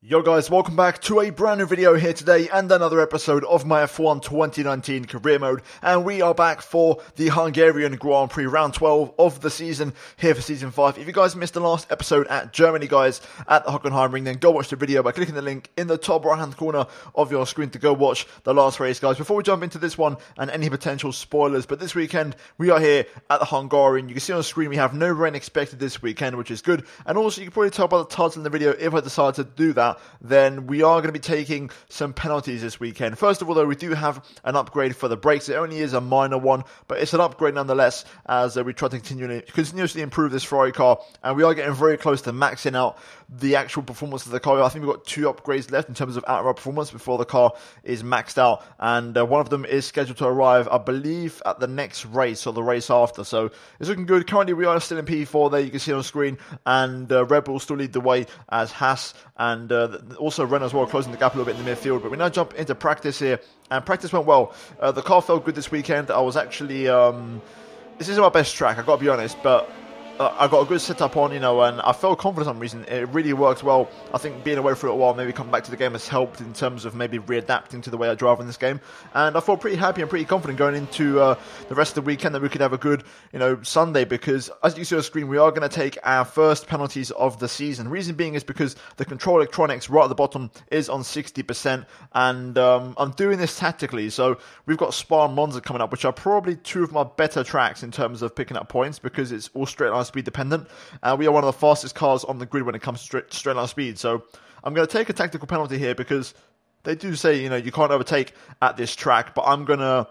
Yo guys, welcome back to a brand new video here today and another episode of my F1 2019 career mode, and we are back for the Hungarian Grand Prix round 12 of the season here for season 5. If you guys missed the last episode at Germany guys at the Hockenheimring, then go watch the video by clicking the link in the top right hand corner of your screen to go watch the last race guys. Before we jump into this one and any potential spoilers, but this weekend we are here at the Hungarian. You can see on the screen we have no rain expected this weekend, which is good, and also you can probably tell by the title in the video if I decide to do that, then we are going to be taking some penalties this weekend. First of all, though, we do have an upgrade for the brakes. It only is a minor one, but it's an upgrade nonetheless as we try to continuously improve this Ferrari car, and we are getting very close to maxing out the actual performance of the car. I think we've got 2 upgrades left in terms of outright performance before the car is maxed out, and one of them is scheduled to arrive, I believe, at the next race or the race after, so it's looking good. Currently, we are still in P4 there, you can see on screen, and Red Bull still lead the way as Haas, and also Renault as well, closing the gap a little bit in the midfield. But we now jump into practice here, and practice went well. The car felt good this weekend. I was actually, this isn't my best track, I've got to be honest, but I got a good setup on, and I felt confident for some reason. It really worked well. I think being away for a while, maybe coming back to the game has helped in terms of maybe readapting to the way I drive in this game. And I felt pretty happy and pretty confident going into the rest of the weekend that we could have a good, Sunday, because as you see on the screen, we are going to take our first penalties of the season. Reason being is because the control electronics right at the bottom is on 60%, and I'm doing this tactically. So we've got Spa and Monza coming up, which are probably 2 of my better tracks in terms of picking up points because it's all straight line speed dependent. We are one of the fastest cars on the grid when it comes to straight line speed. So I'm going to take a tactical penalty here because they do say, you can't overtake at this track, but I'm going to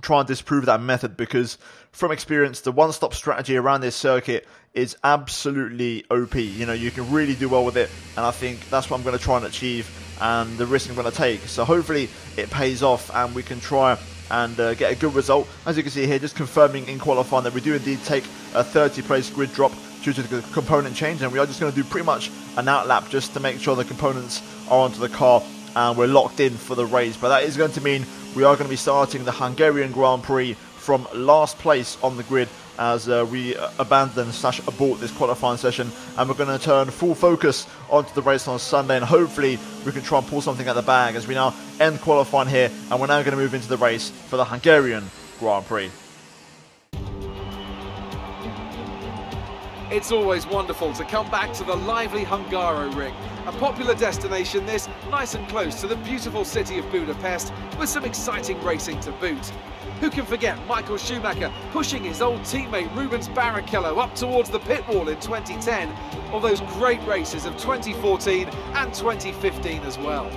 try and disprove that method because from experience, the one-stop strategy around this circuit is absolutely OP. You can really do well with it, and I think that's what I'm going to try and achieve and the risk I'm going to take. So hopefully it pays off and we can try and get a good result. As you can see here, just confirming in qualifying that we do indeed take a 30 place grid drop due to the component change, and we are just going to do pretty much an outlap just to make sure the components are onto the car and we're locked in for the race. But that is going to mean we are going to be starting the Hungarian Grand Prix from last place on the grid as we abort this qualifying session, and we're going to turn full focus onto the race on Sunday, and hopefully we can try and pull something out of the bag as we now end qualifying here, and we're now going to move into the race for the Hungarian Grand Prix. It's always wonderful to come back to the lively Hungaroring. A popular destination this, nice and close to the beautiful city of Budapest, with some exciting racing to boot. Who can forget Michael Schumacher pushing his old teammate Rubens Barrichello up towards the pit wall in 2010, or those great races of 2014 and 2015 as well.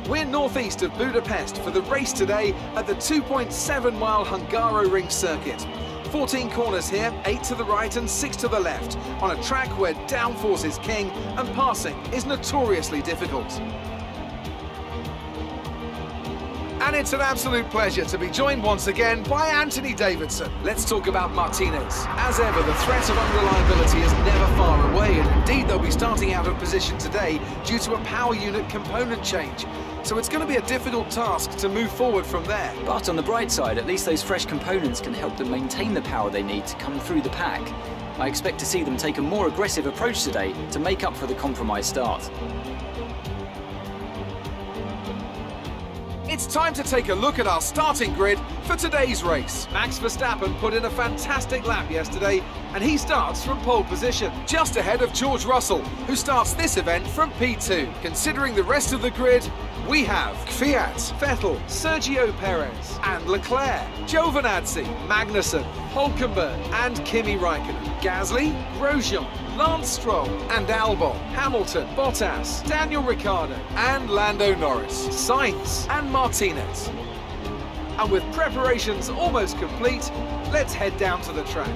We're northeast of Budapest for the race today at the 2.7 mile Hungaroring circuit. 14 corners here, 8 to the right and 6 to the left, on a track where downforce is king and passing is notoriously difficult. And it's an absolute pleasure to be joined once again by Anthony Davidson. Let's talk about Martinez. As ever, the threat of unreliability is never far away, and indeed they'll be starting out of position today due to a power unit component change. So it's going to be a difficult task to move forward from there. But on the bright side, at least those fresh components can help them maintain the power they need to come through the pack. I expect to see them take a more aggressive approach today to make up for the compromised start. It's time to take a look at our starting grid for today's race. Max Verstappen put in a fantastic lap yesterday, and he starts from pole position, just ahead of George Russell, who starts this event from P2. Considering the rest of the grid, we have Fiat, Vettel, Sergio Perez and Leclerc, Giovinazzi, Magnussen, Hülkenberg and Kimi Raikkonen, Gasly, Grosjean, Lance Stroll and Albon, Hamilton, Bottas, Daniel Ricciardo and Lando Norris, Sainz and Martinez. And with preparations almost complete, let's head down to the track.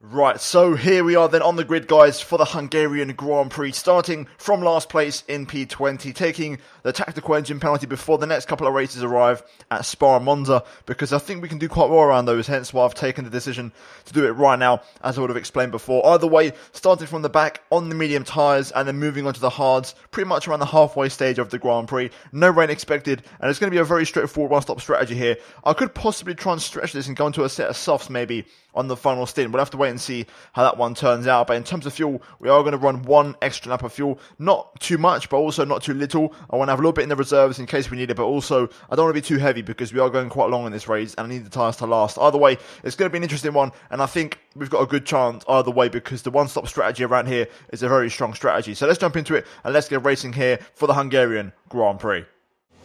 Right, so here we are then on the grid, guys, for the Hungarian Grand Prix, starting from last place in P20, taking the tactical engine penalty before the next couple of races arrive at Spa and Monza, because I think we can do quite well around those, hence why I've taken the decision to do it right now, as I would have explained before. Either way, starting from the back on the medium tyres and then moving on to the hards, pretty much around the halfway stage of the Grand Prix. No rain expected, and it's going to be a very straightforward one-stop strategy here. I could possibly try and stretch this and go into a set of softs maybe on the final stint. We'll have to wait and see how that one turns out. But in terms of fuel, we are going to run one extra lap of fuel. Not too much, but also not too little. I want to have a little bit in the reserves in case we need it, but also I don't want to be too heavy because we are going quite long in this race and I need the tyres to last. Either way, it's going to be an interesting one, and I think we've got a good chance either way because the one-stop strategy around here is a very strong strategy. So let's jump into it and let's get racing here for the Hungarian Grand Prix.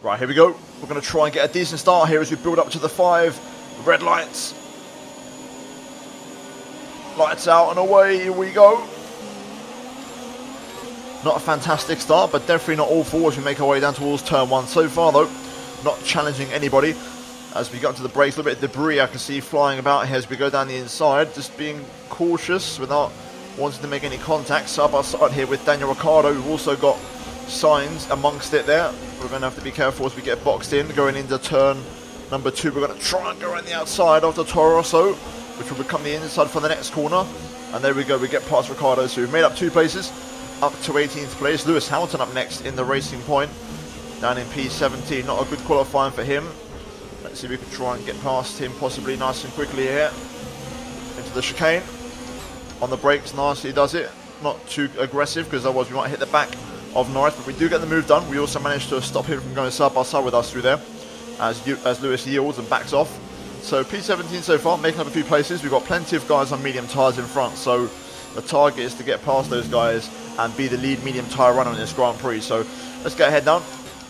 Right, here we go. We're going to try and get a decent start here as we build up to the 5 red lights. Lights out and away we go. Not a fantastic start, but definitely not awful as we make our way down towards turn 1. So far though, not challenging anybody. As we got to the brakes, a little bit of debris I can see flying about here as we go down the inside. Just being cautious without wanting to make any contact. Side by side here with Daniel Ricciardo, who've also got signs amongst it there. We're going to have to be careful as we get boxed in. Going into turn number 2, we're going to try and go around the outside of the Toro Rosso, which will become the inside for the next corner. And there we go, we get past Ricciardo. So we've made up 2 places, up to 18th place. Lewis Hamilton up next in the Racing Point, down in P17. Not a good qualifying for him. Let's see if we can try and get past him possibly nice and quickly here. Into the chicane. On the brakes, nicely does it. Not too aggressive because otherwise we might hit the back of Norris, but we do get the move done. We also managed to stop him from going side by side with us through there as Lewis yields and backs off. So P17 so far, making up a few places. We've got plenty of guys on medium tyres in front, so the target is to get past those guys and be the lead medium tyre runner in this Grand Prix. So let's get head down,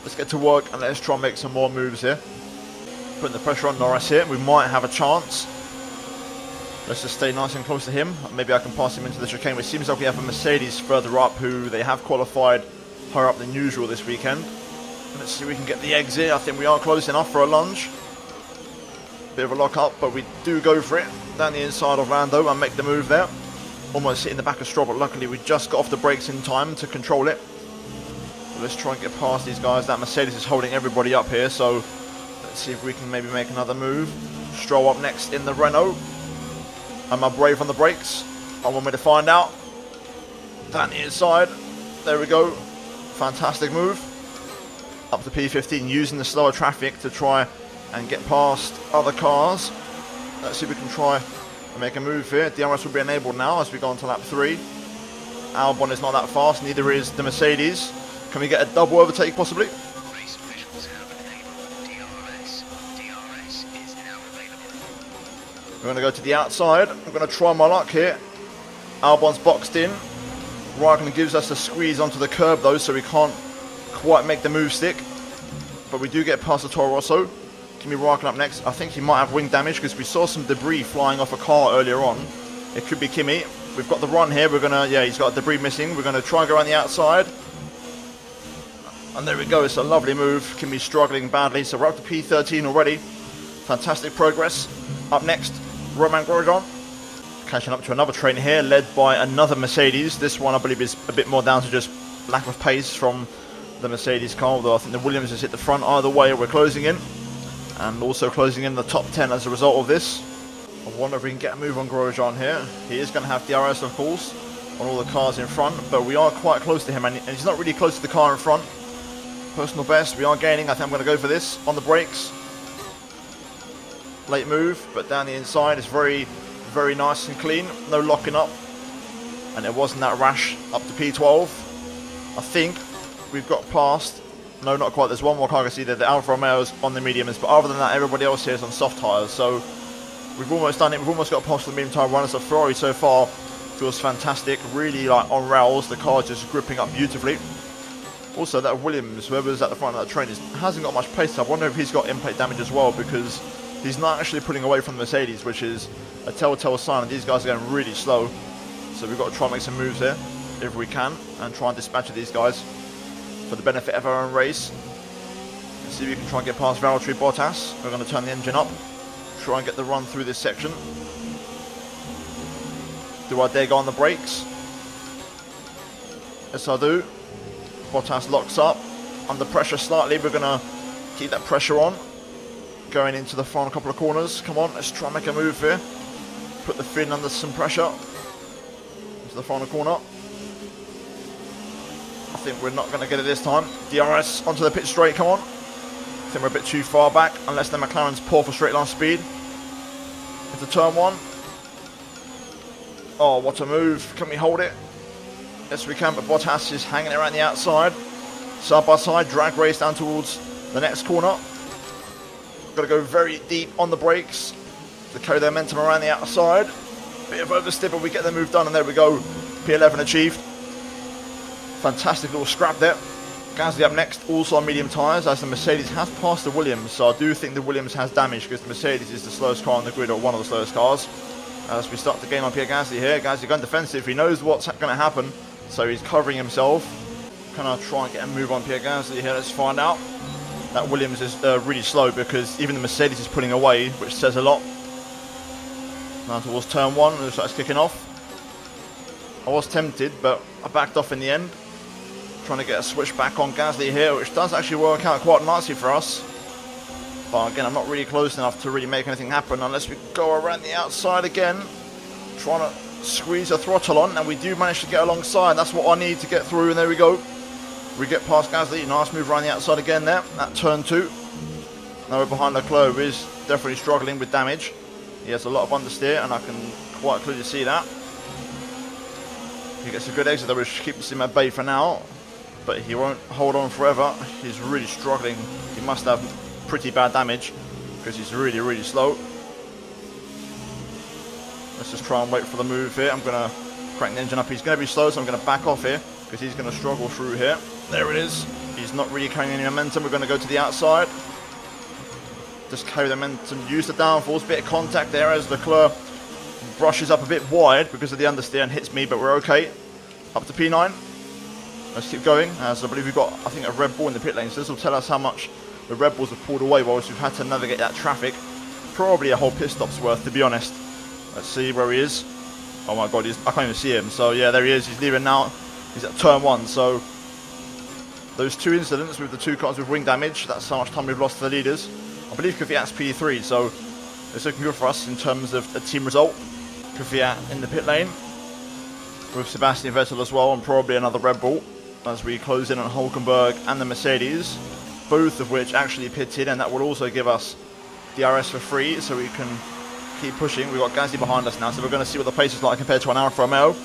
let's get to work, and let's try and make some more moves here. Putting the pressure on Norris here, we might have a chance. Let's just stay nice and close to him. Maybe I can pass him into the chicane, which seems like we have a Mercedes further up who they have qualified higher up than usual this weekend. Let's see if we can get the exit. I think we are close enough for a lunge. Bit of a lock up, but we do go for it. Down the inside of Lando and make the move there. Almost hitting the back of Stroll, but luckily we just got off the brakes in time to control it. So let's try and get past these guys. That Mercedes is holding everybody up here, so let's see if we can maybe make another move. Stroll up next in the Renault. Am I brave on the brakes? I want me to find out. Down the inside. There we go. Fantastic move. Up to P15, using the slower traffic to try and get past other cars. Let's see if we can try and make a move here. DRS will be enabled now as we go on to lap 3. Albon is not that fast, neither is the Mercedes. Can we get a double overtake possibly? Race officials have enabled DRS. DRS is now available. We're going to go to the outside. I'm going to try my luck here. Albon's boxed in. Raikkonen gives us a squeeze onto the curb though, so we can't quite make the move stick. But we do get past the Toro Rosso. Kimi Raikkonen up next. I think he might have wing damage because we saw some debris flying off a car earlier on. It could be Kimi. We've got the run here. We're going to, yeah, he's got debris missing. We're going to try and go around the outside. And there we go. It's a lovely move. Kimi's struggling badly. So we're up to P13 already. Fantastic progress. Up next, Romain Grosjean. Catching up to another train here, led by another Mercedes. This one, I believe, is a bit more down to just lack of pace from the Mercedes car, although I think the Williams has hit the front. Either way, we're closing in. And also closing in the top 10 as a result of this. I wonder if we can get a move on Grosjean here. He is going to have DRS, of course, on all the cars in front, but we are quite close to him, and he's not really close to the car in front. Personal best, we are gaining. I think I'm going to go for this on the brakes. Late move, but down the inside is very, very nice and clean. No locking up, and it wasn't that rash. Up to P12. I think we've got past. No, not quite. There's one more car I can see there. The Alfa Romeo's on the mediums, but other than that, everybody else here is on soft tyres. So we've almost done it. We've almost got past the medium tyre runners. So Ferrari so far feels fantastic. Really like on rails. The car just gripping up beautifully. Also, that Williams, whoever's at the front of that train, hasn't got much pace. I wonder if he's got in-plate damage as well, because he's not actually pulling away from the Mercedes, which is a telltale sign that these guys are going really slow. So we've got to try and make some moves here if we can, and try and dispatch these guys for the benefit of our own race. Let's see if we can try and get past Valtteri Bottas. We're going to turn the engine up, try and get the run through this section. Do I dare go on the brakes? Yes, I do. Bottas locks up. Under pressure slightly. We're going to keep that pressure on. Going into the final couple of corners. Come on, let's try and make a move here. Put the fin under some pressure. Into the final corner. I think we're not going to get it this time. DRS onto the pit straight, come on. I think we're a bit too far back, unless the McLaren's poor for straight line speed. Into turn 1. Oh, what a move. Can we hold it? Yes, we can, but Bottas is hanging around the outside. Side by side, drag race down towards the next corner. Got to go very deep on the brakes to carry their momentum around the outside. Bit of oversteer, but we get the move done, and there we go. P11 achieved. Fantastic little scrap there. Gasly up next, also on medium tyres, as the Mercedes has passed the Williams. So I do think the Williams has damage, because the Mercedes is the slowest car on the grid, or one of the slowest cars. As we start the game on Pierre Gasly here, Gasly going defensive. He knows what's going to happen, so he's covering himself. Can I try and get a move on Pierre Gasly here? Let's find out. That Williams is really slow, because even the Mercedes is pulling away, which says a lot. Now towards turn 1, it starts kicking off. I was tempted, but I backed off in the end. Trying to get a switch back on Gasly here, which does actually work out quite nicely for us. But again, I'm not really close enough to really make anything happen unless we go around the outside again. Trying to squeeze the throttle on, and we do manage to get alongside. That's what I need to get through, and there we go. We get past Gasly. Nice move around the outside again there at turn 2. Now we're behind Leclerc, who is definitely struggling with damage. He has a lot of understeer, and I can quite clearly see that. He gets a good exit though, which keeps him at bay for now. But he won't hold on forever. He's really struggling. He must have pretty bad damage, because he's really, really slow. Let's just try and wait for the move here. I'm going to crank the engine up. He's going to be slow, so I'm going to back off here, because he's going to struggle through here. There it is. He's not really carrying any momentum. We're going to go to the outside. Just carry the momentum, use the downforce. Bit of contact there as Leclerc brushes up a bit wide because of the understeer and hits me, but we're okay. Up to P9. Let's keep going, as I believe we've got, I think, a Red Bull in the pit lane. So this will tell us how much the Red Bulls have pulled away whilst we've had to navigate that traffic. Probably a whole pit stop's worth, to be honest. Let's see where he is. Oh my god, I can't even see him. So yeah, there he is. He's leaving now. He's at turn 1. So those 2 incidents with the 2 cars with wing damage, that's how much time we've lost to the leaders. I believe Kvyat's P3, so it's looking good for us in terms of a team result. Kvyat in the pit lane with Sebastian Vettel as well, and probably another Red Bull as we close in on Hulkenberg and the Mercedes, both of which actually pitted, and that will also give us DRS for free, so we can keep pushing. We've got Gasly behind us now, so we're going to see what the pace is like compared to an Alfa Romeo.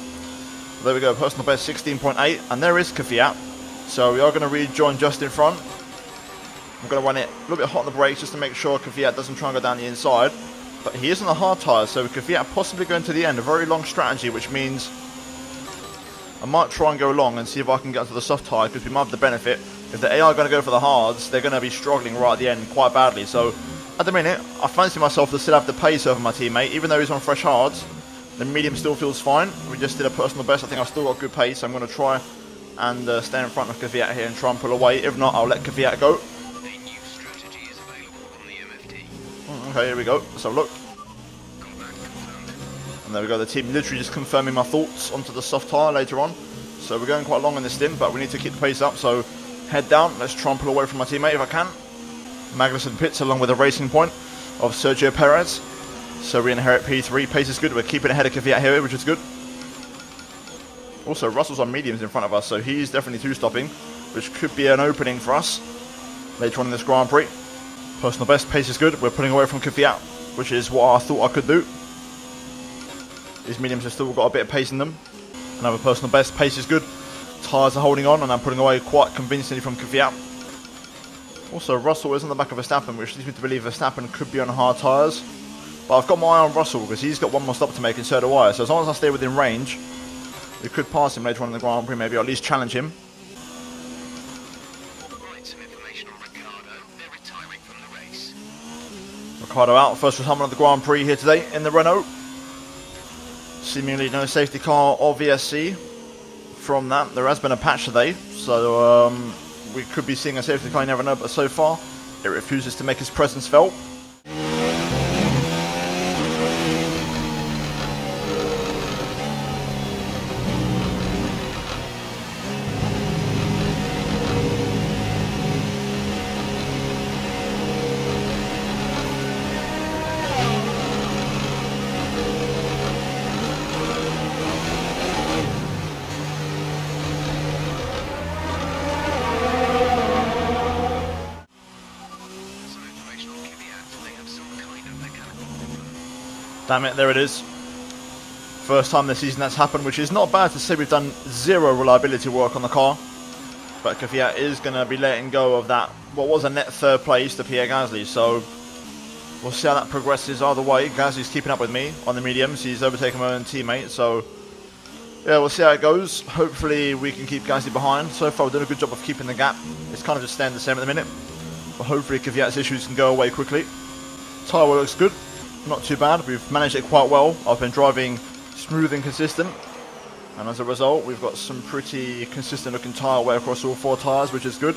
There we go, personal best 16.8, and there is Kvyat. So we are going to rejoin just in front. I'm going to run it a little bit hot on the brakes just to make sure Kvyat doesn't try and go down the inside. But he is on the hard tyres, so Kvyat possibly going to the end. A very long strategy, which means I might try and go long and see if I can get onto the soft tyre, because we might have the benefit. If the AI are going to go for the hards, they're going to be struggling right at the end quite badly. So at the minute, I fancy myself to still have the pace over my teammate, even though he's on fresh hards. The medium still feels fine. We just did a personal best. I think I've still got good pace. I'm going to try and stay in front of Kvyat here and try and pull away. If not, I'll let Kvyat go. Okay, here we go. So look. And there we go. The team literally just confirming my thoughts onto the soft tyre later on. So we're going quite long in this stint, but we need to keep the pace up. So head down. Let's try and pull away from my teammate if I can. Magnussen pits along with a racing point of Sergio Perez. So we inherit P3. Pace is good. We're keeping ahead of Kvyat here, which is good. Also, Russell's on mediums in front of us, so he's definitely 2-stopping, which could be an opening for us later on in this Grand Prix. Personal best, pace is good. We're pulling away from Kvyat, which is what I thought I could do. These mediums have still got a bit of pace in them. Another personal best, pace is good. Tyres are holding on, and I'm pulling away quite convincingly from Kvyat. Also, Russell is on the back of Verstappen, which leads me to believe Verstappen could be on hard tyres. But I've got my eye on Russell, because he's got one more stop to make, and so do I. So as long as I stay within range, we could pass him later on in the Grand Prix, maybe, or at least challenge him. Right, some information on Ricardo. They're retiring from the race. Ricardo out, first retirement of the Grand Prix here today in the Renault. Seemingly no safety car or VSC from that. There has been a patch today, so we could be seeing a safety car, you never know, but so far it refuses to make its presence felt. Damn it, there it is. First time this season that's happened, which is not bad to say. We've done zero reliability work on the car. But Kvyat is going to be letting go of that, what was a net third place to Pierre Gasly. So we'll see how that progresses either way. Gasly's keeping up with me on the mediums. He's overtaken my own teammate. So yeah, we'll see how it goes. Hopefully we can keep Gasly behind. So far we've done a good job of keeping the gap. It's kind of just staying the same at the minute. But hopefully Kvyat's issues can go away quickly. Tyre work looks good. Not too bad. We've managed it quite well. I've been driving smooth and consistent. And as a result, we've got some pretty consistent looking tyre wear across all 4 tyres, which is good.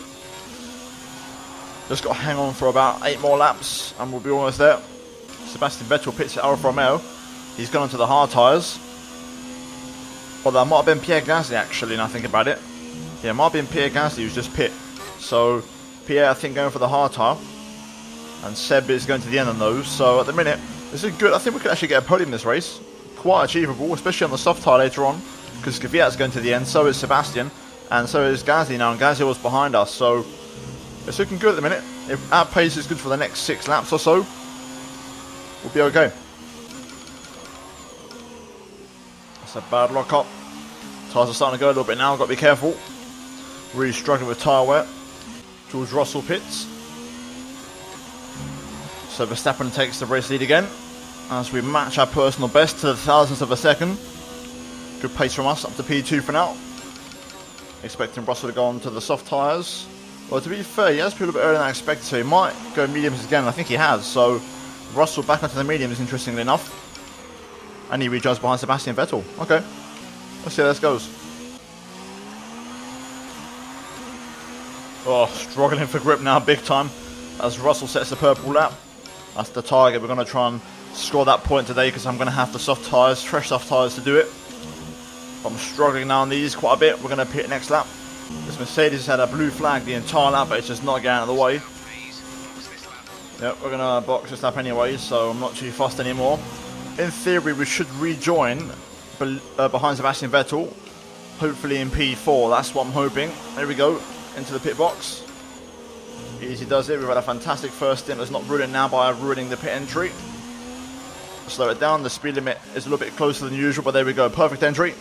Just got to hang on for about 8 more laps and we'll be almost there. Sebastian Vettel pits at Alfa Romeo. He's gone onto the hard tyres. Well, that might have been Pierre Gasly actually, now I think about it. Yeah, it might have been Pierre Gasly who's just pit. So Pierre, I think, going for the hard tyre. And Seb is going to the end on those. So at the minute, this is good. I think we could actually get a podium this race. Quite achievable, especially on the soft tyre later on. Because Kvyat's going to the end, so is Sebastian. And so is Gasly now, and Gasly was behind us. So it's looking good at the minute. If our pace is good for the next 6 laps or so, we'll be okay. That's a bad lock up. Tyres are starting to go a little bit now, got to be careful. Really struggling with tyre wear. George Russell pits. So Verstappen takes the race lead again as we match our personal best to the thousandths of a second. Good pace from us, up to P2 for now. Expecting Russell to go on to the soft tyres. Well, to be fair, he has put a bit earlier than I expected, so he might go mediums again. I think he has. So Russell back onto the mediums, interestingly enough. And he rejoins behind Sebastian Vettel. Okay, let's see how this goes. Oh, struggling for grip now, big time. As Russell sets the purple lap. That's the target. We're going to try and score that point today because I'm going to have the soft tyres, fresh soft tyres to do it. But I'm struggling now on these quite a bit. We're going to pit next lap. This Mercedes had a blue flag the entire lap, but it's just not getting out of the way. Yep, we're going to box this lap anyway, so I'm not too fussed anymore. In theory, we should rejoin behind Sebastian Vettel, hopefully in P4. That's what I'm hoping. There we go, into the pit box. Easy does it. We've had a fantastic first stint. Let's not ruin it now by ruining the pit entry. Slow it down. The speed limit is a little bit closer than usual, but there we go. Perfect entry.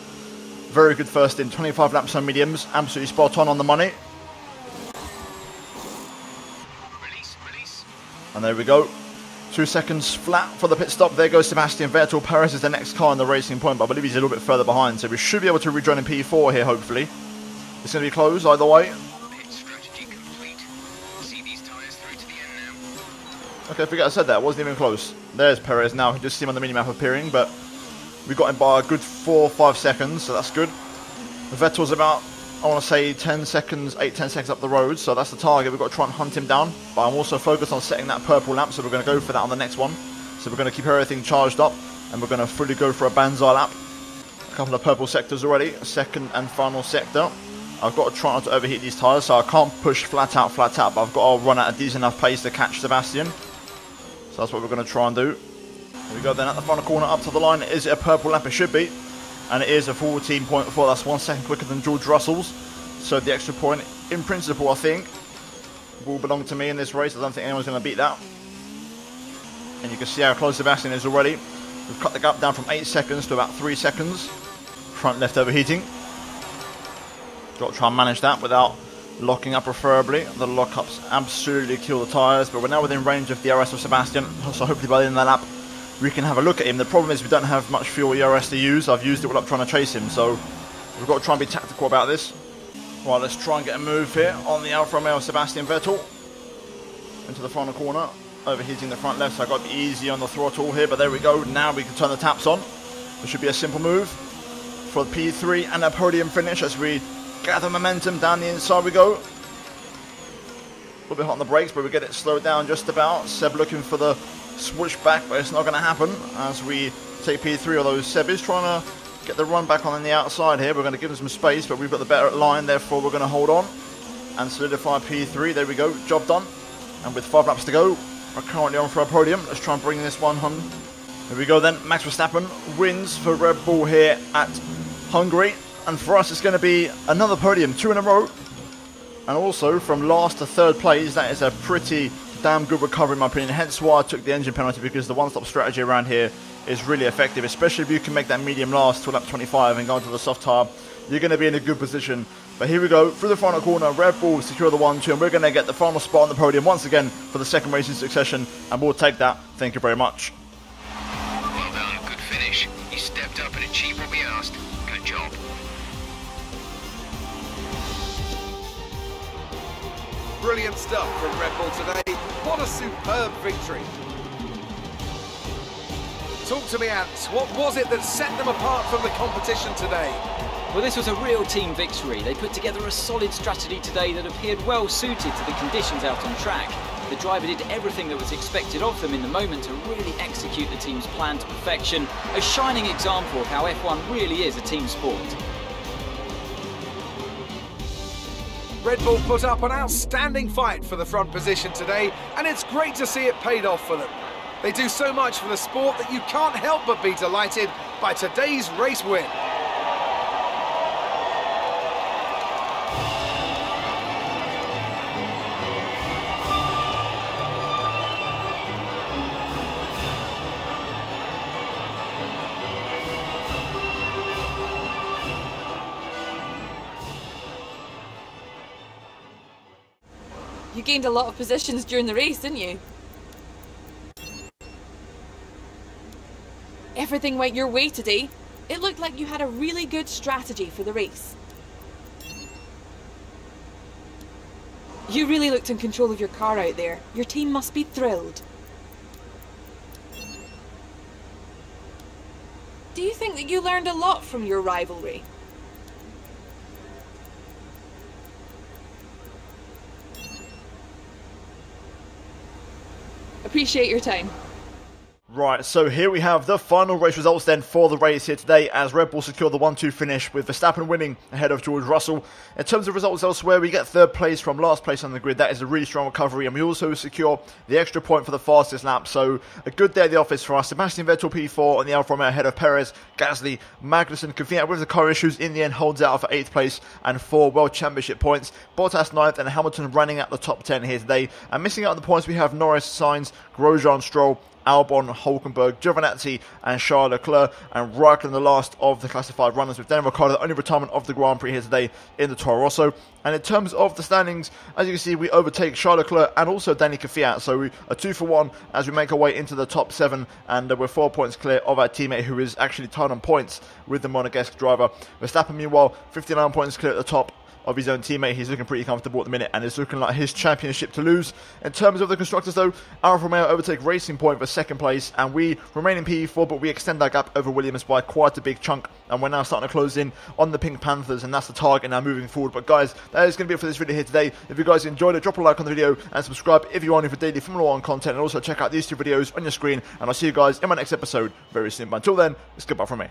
Very good first stint. 25 laps on mediums. Absolutely spot on the money. Release. And there we go. 2 seconds flat for the pit stop. There goes Sebastian Vettel. Perez is the next car in the racing point, but I believe he's a little bit further behind. So we should be able to rejoin in P4 here, hopefully. It's going to be close either way. Pit strategy complete. See these tyres through to the end now. Okay, I forget I said that. It wasn't even close. There's Perez now. You just see him on the minimap appearing, but we got him by a good 4 or 5 seconds, so that's good. Vettel's about, I want to say, 10 seconds, 8-10 seconds up the road, so that's the target. We've got to try and hunt him down, but I'm also focused on setting that purple lap, so we're going to go for that on the next one. So we're going to keep everything charged up, and we're going to fully go for a banzai lap. A couple of purple sectors already, second and final sector. I've got to try not to overheat these tyres, so I can't push flat out, but I've got to run at a decent enough pace to catch Sebastian. So that's what we're going to try and do. Here we go then at the final corner up to the line. Is it a purple lap? It should be. And it is a 14.4. That's 1 second quicker than George Russell's. So the extra point, in principle, I think, will belong to me in this race. I don't think anyone's going to beat that. And you can see how close Sebastian is already. We've cut the gap down from 8 seconds to about 3 seconds. Front left overheating. Got to try and manage that without locking up preferably. The lockups absolutely kill the tyres, but we're now within range of the DRS of Sebastian, so hopefully by the end of the lap we can have a look at him. The problem is we don't have much fuel ERS to use. I've used it while I'm trying to chase him, so we've got to try and be tactical about this. Right, let's try and get a move here on the Alfa Romeo Sebastian Vettel into the final corner, overheating the front left, so I've got to be easy on the throttle here, but there we go. Now we can turn the taps on. It should be a simple move for the P3 and a podium finish as we gather momentum. Down the inside we go. A little bit hot on the brakes, but we get it slowed down just about. Seb looking for the switch back, but it's not going to happen as we take P3, although Seb is trying to get the run back on the outside here. We're going to give him some space, but we've got the better line, therefore we're going to hold on and solidify P3. There we go, job done. And with 5 laps to go, we're currently on for a podium. Let's try and bring this one home. Here we go then. Max Verstappen wins for Red Bull here at Hungary. And for us, it's going to be another podium, 2 in a row. And also, from last to 3rd place, that is a pretty damn good recovery in my opinion. Hence why I took the engine penalty, because the one-stop strategy around here is really effective, especially if you can make that medium last to lap 25 and go into the soft tyre. You're going to be in a good position. But here we go, through the final corner, Red Bull secure the 1-2, and we're going to get the final spot on the podium once again for the second race in succession, and we'll take that. Thank you very much. Well done, good finish. You stepped up and achieved what we asked. Good job. Brilliant stuff from Red Bull today. What a superb victory. Talk to me, Ants. What was it that set them apart from the competition today? Well, this was a real team victory. They put together a solid strategy today that appeared well suited to the conditions out on track. The driver did everything that was expected of them in the moment to really execute the team's plan to perfection. A shining example of how F1 really is a team sport. Red Bull put up an outstanding fight for the front position today, and it's great to see it paid off for them. They do so much for the sport that you can't help but be delighted by today's race win. You gained a lot of positions during the race, didn't you? Everything went your way today. It looked like you had a really good strategy for the race. You really looked in control of your car out there. Your team must be thrilled. Do you think that you learned a lot from your rivalry? Appreciate your time. Right, so here we have the final race results then for the race here today, as Red Bull secured the 1-2 finish with Verstappen winning ahead of George Russell. In terms of results elsewhere, we get third place from last place on the grid. That is a really strong recovery, and we also secure the extra point for the fastest lap. So a good day at the office for us. Sebastian Vettel P4 on the Alfa Romeo ahead of Perez, Gasly, Magnussen, Kvyat with the car issues in the end holds out for 8th place and 4 World Championship points. Bottas 9th and Hamilton running at the top 10 here today. And missing out on the points we have Norris, Sainz, Grosjean, Stroll, Albon, Hulkenberg, Giovinazzi and Charles Leclerc, and Raikkonen the last of the classified runners, with Daniel Ricciardo the only retirement of the Grand Prix here today in the Toro Rosso. And in terms of the standings, as you can see, we overtake Charles Leclerc and also Danny Kvyat, so we are 2 for 1 as we make our way into the top 7, and we're 4 points clear of our teammate who is actually tied on points with the Monegasque driver. Verstappen, meanwhile, 59 points clear at the top of his own teammate. He's looking pretty comfortable at the minute, and it's looking like his championship to lose. In terms of the constructors though, Alfa Romeo overtake Racing Point for 2nd place, and we remain in P4, but we extend our gap over Williams by quite a big chunk, and we're now starting to close in on the Pink Panthers, and that's the target now moving forward. But guys, that is going to be it for this video here today. If you guys enjoyed it, drop a like on the video and subscribe if you are new for daily Formula 1 content, and also check out these 2 videos on your screen, and I'll see you guys in my next episode very soon. But until then, it's goodbye from me.